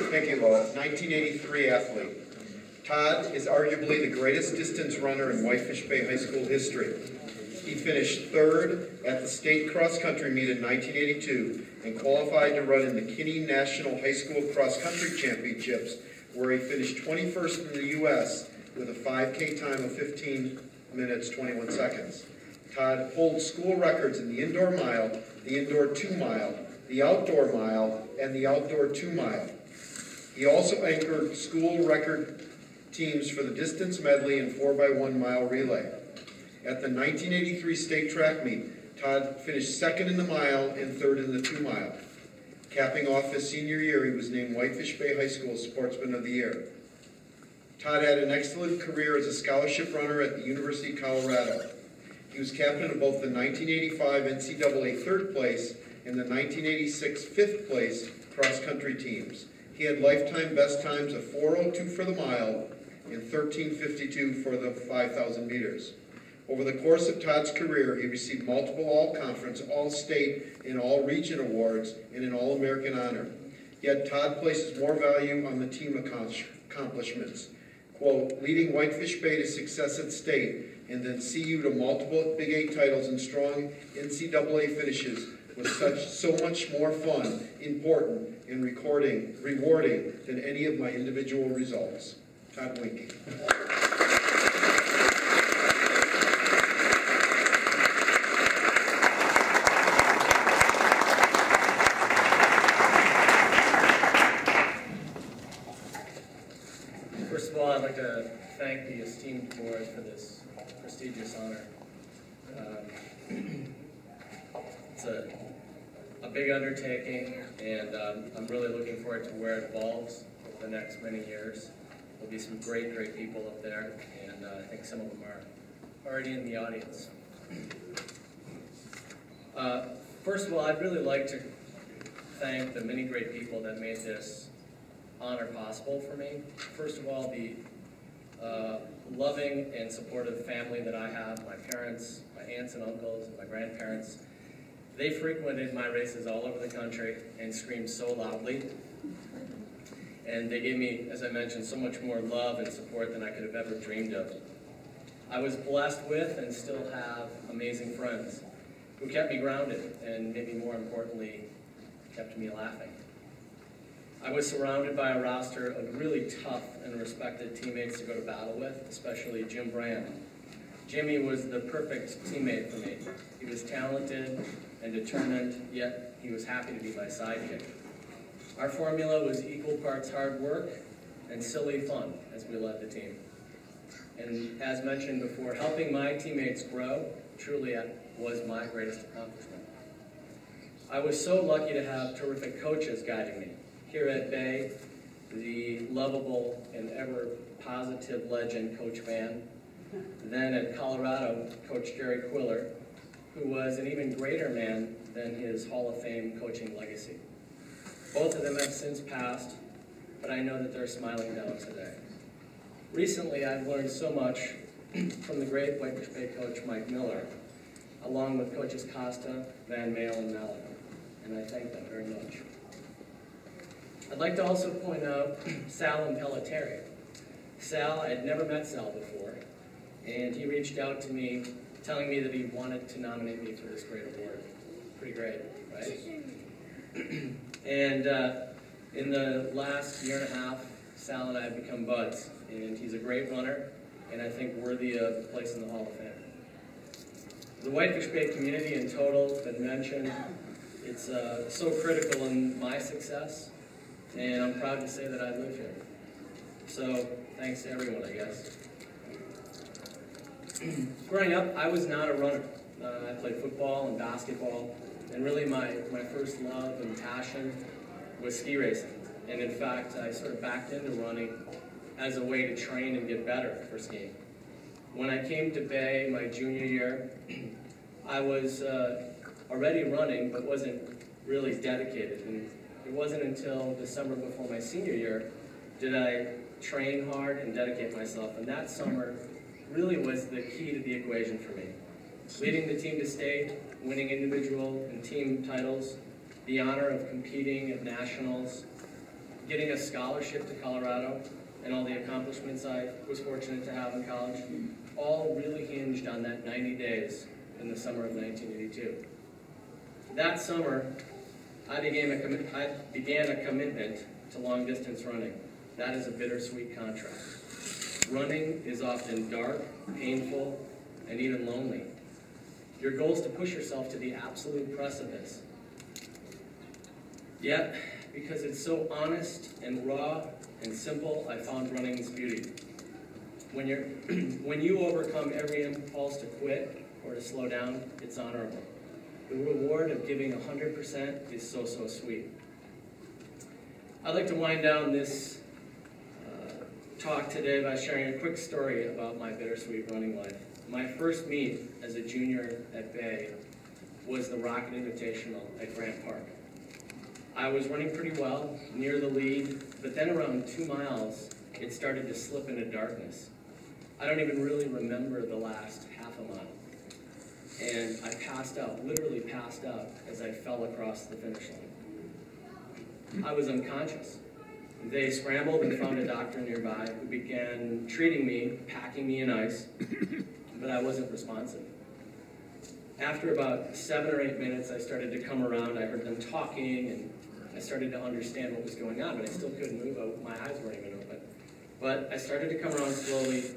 Thank you, Laura. 1983 athlete. Todd is arguably the greatest distance runner in Whitefish Bay High School history. He finished third at the state cross-country meet in 1982 and qualified to run in the Kinney National High School Cross-Country Championships, where he finished 21st in the U.S. with a 5K time of 15 minutes, 21 seconds. Todd holds school records in the indoor mile, the indoor 2 mile, the outdoor mile, and the outdoor 2 mile. He also anchored school record teams for the distance medley and 4x1 mile relay. At the 1983 state track meet, Todd finished second in the mile and third in the 2 mile. Capping off his senior year, he was named Whitefish Bay High School Sportsman of the Year. Todd had an excellent career as a scholarship runner at the University of Colorado. He was captain of both the 1985 NCAA third place and the 1986 fifth place cross-country teams. He had lifetime best times of 4:02 for the mile and 13:52 for the 5,000 meters. Over the course of Todd's career, he received multiple All-Conference, All-State, and All-Region awards and an All-American honor. Yet Todd places more value on the team accomplishments. Quote, leading Whitefish Bay to success at state and then CU to multiple Big 8 titles and strong NCAA finishes was so much more fun, important, and rewarding than any of my individual results. Todd Wienke. First of all, I'd like to thank the esteemed board for this prestigious honor. It's a big undertaking, and I'm really looking forward to where it evolves over the next many years. There'll be some great, great people up there, and I think some of them are already in the audience. First of all, I'd really like to thank the many great people that made this honor possible for me. First of all, the loving and supportive family that I have, my parents, my aunts and uncles, and my grandparents. They frequented my races all over the country and screamed so loudly. And they gave me, as I mentioned, so much more love and support than I could have ever dreamed of. I was blessed with and still have amazing friends who kept me grounded and, maybe more importantly, kept me laughing. I was surrounded by a roster of really tough and respected teammates to go to battle with, especially Jim Brand. Jimmy was the perfect teammate for me. He was talented and determined, yet he was happy to be my sidekick. Our formula was equal parts hard work and silly fun as we led the team. And as mentioned before, helping my teammates grow truly was my greatest accomplishment. I was so lucky to have terrific coaches guiding me. Here at Bay, the lovable and ever positive legend, Coach Van. Then at Colorado, Coach Jerry Quiller, who was an even greater man than his Hall of Fame coaching legacy. Both of them have since passed, but I know that they're smiling down today. Recently, I've learned so much from the great Whitefish Bay coach Mike Miller, along with coaches Costa, Van Male, and Mallon, and I thank them very much. I'd like to also point out Sal and Pelletieri. Sal, I had never met Sal before, and he reached out to me telling me that he wanted to nominate me for this great award. Pretty great, right? And in the last year and a half, Sal and I have become buds, and he's a great runner, and I think worthy of a place in the Hall of Fame. The Whitefish Bay community in total has been mentioned. It's so critical in my success, and I'm proud to say that I live here. So thanks to everyone, I guess. Growing up, I was not a runner. I played football and basketball, and really my first love and passion was ski racing. And in fact, I sort of backed into running as a way to train and get better for skiing. When I came to Bay my junior year, I was already running, but wasn't really dedicated. And it wasn't until December before my senior year did I train hard and dedicate myself. And that summer really was the key to the equation for me. Leading the team to state, winning individual and team titles, the honor of competing at nationals, getting a scholarship to Colorado, and all the accomplishments I was fortunate to have in college, all really hinged on that 90 days in the summer of 1982. That summer, I began a commitment to long-distance running. That is a bittersweet contract. Running is often dark, painful, and even lonely. Your goal is to push yourself to the absolute precipice. Yet, because it's so honest and raw and simple, I found running's beauty. When you overcome every impulse to quit or to slow down, it's honorable. The reward of giving 100% is so, so sweet. I'd like to wind down this talk today by sharing a quick story about my bittersweet running life. My first meet as a junior at Bay was the Rocket Invitational at Grant Park. I was running pretty well, near the lead, but then around 2 miles, it started to slip into darkness. I don't even really remember the last half a mile. And I passed out, literally passed out, as I fell across the finish line. I was unconscious. They scrambled and found a doctor nearby who began treating me, packing me in ice, but I wasn't responsive. After about 7 or 8 minutes, I started to come around. I heard them talking, and I started to understand what was going on, but I still couldn't move. My eyes weren't even open. But I started to come around slowly,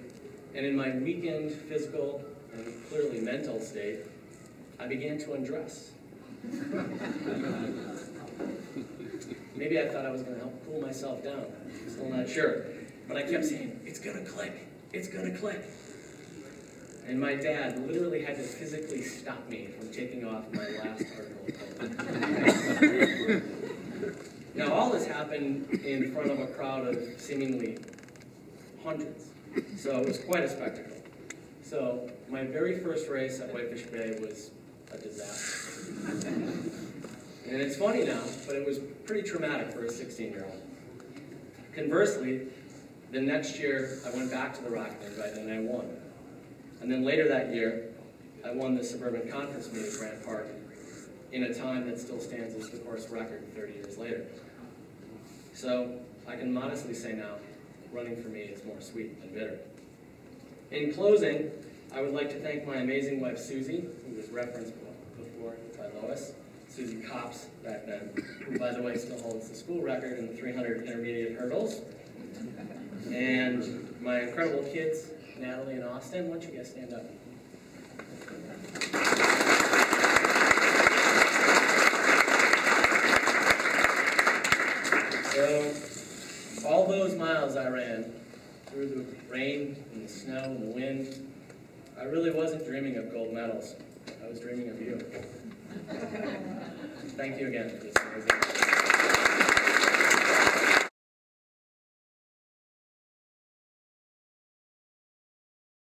and in my weakened physical and clearly mental state, I began to undress. Maybe I thought I was going to help cool myself down. I'm still not sure. But I kept saying, it's going to click. It's going to click. And my dad literally had to physically stop me from taking off my last article of clothing. Now, all this happened in front of a crowd of seemingly hundreds. So it was quite a spectacle. So my very first race at Whitefish Bay was a disaster. And it's funny now, but it was pretty traumatic for a 16-year-old. Conversely, the next year, I went back to the Rocket Invite and I won. And then later that year, I won the Suburban Conference meet at Grant Park in a time that still stands as the course record 30 years later. So I can modestly say now, running for me is more sweet than bitter. In closing, I would like to thank my amazing wife, Susie, who was referenced before by Lois, Susie Copps back then, who, by the way, still holds the school record in the 300 intermediate hurdles. And my incredible kids, Natalie and Austin. Why don't you guys stand up? So, all those miles I ran, through the rain and the snow and the wind, I really wasn't dreaming of gold medals. I was dreaming of you. Thank you again for this amazing